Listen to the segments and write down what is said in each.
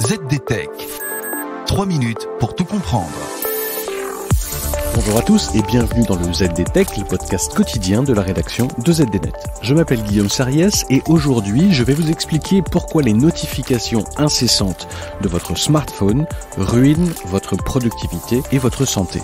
ZDTech. 3 minutes pour tout comprendre. Bonjour à tous et bienvenue dans le ZDTech, le podcast quotidien de la rédaction de ZDNet. Je m'appelle Guillaume Sariès et aujourd'hui je vais vous expliquer pourquoi les notifications incessantes de votre smartphone ruinent votre productivité et votre santé.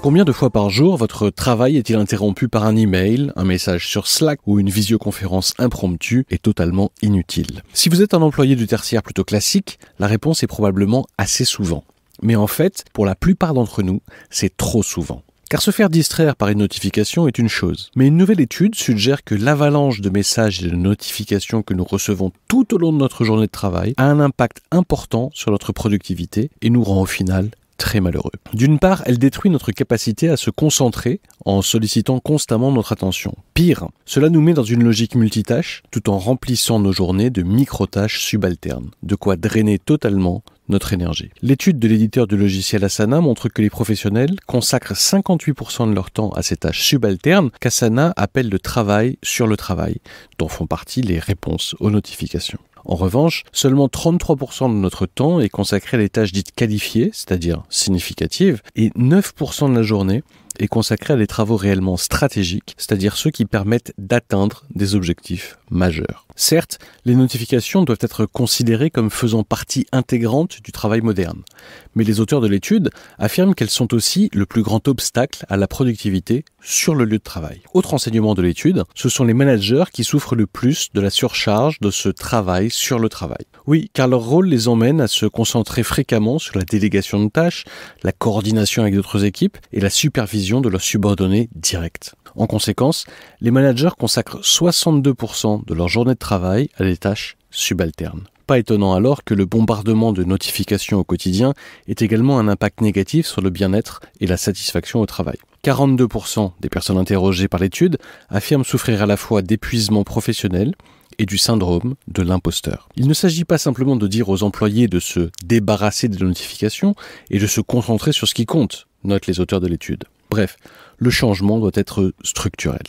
Combien de fois par jour votre travail est-il interrompu par un email, un message sur Slack ou une visioconférence impromptue et totalement inutile? Si vous êtes un employé du tertiaire plutôt classique, la réponse est probablement assez souvent. Mais en fait, pour la plupart d'entre nous, c'est trop souvent. Car se faire distraire par une notification est une chose. Mais une nouvelle étude suggère que l'avalanche de messages et de notifications que nous recevons tout au long de notre journée de travail a un impact important sur notre productivité et nous rend au final très malheureux. D'une part, elle détruit notre capacité à se concentrer en sollicitant constamment notre attention. Pire, cela nous met dans une logique multitâche tout en remplissant nos journées de micro-tâches subalternes, de quoi drainer totalement notre énergie. L'étude de l'éditeur du logiciel Asana montre que les professionnels consacrent 58% de leur temps à ces tâches subalternes qu'Asana appelle le travail sur le travail, dont font partie les réponses aux notifications. En revanche, seulement 33% de notre temps est consacré à des tâches dites qualifiées, c'est-à-dire significatives, et 9% de la journée est consacré à des travaux réellement stratégiques, c'est-à-dire ceux qui permettent d'atteindre des objectifs majeurs. Certes, les notifications doivent être considérées comme faisant partie intégrante du travail moderne, mais les auteurs de l'étude affirment qu'elles sont aussi le plus grand obstacle à la productivité sur le lieu de travail. Autre enseignement de l'étude, ce sont les managers qui souffrent le plus de la surcharge de ce travail sur le travail. Oui, car leur rôle les emmène à se concentrer fréquemment sur la délégation de tâches, la coordination avec d'autres équipes et la supervision de leurs subordonnés directs. En conséquence, les managers consacrent 62% de leur journée de travail à des tâches subalternes. Pas étonnant alors que le bombardement de notifications au quotidien ait également un impact négatif sur le bien-être et la satisfaction au travail. 42% des personnes interrogées par l'étude affirment souffrir à la fois d'épuisement professionnel et du syndrome de l'imposteur. Il ne s'agit pas simplement de dire aux employés de se débarrasser des notifications et de se concentrer sur ce qui compte, notent les auteurs de l'étude. Bref, le changement doit être structurel.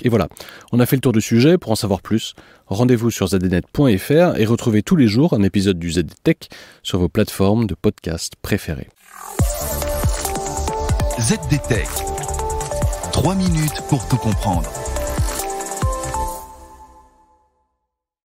Et voilà, on a fait le tour du sujet. Pour en savoir plus, rendez-vous sur zdnet.fr et retrouvez tous les jours un épisode du ZDTech sur vos plateformes de podcast préférées. ZDTech. 3 minutes pour tout comprendre.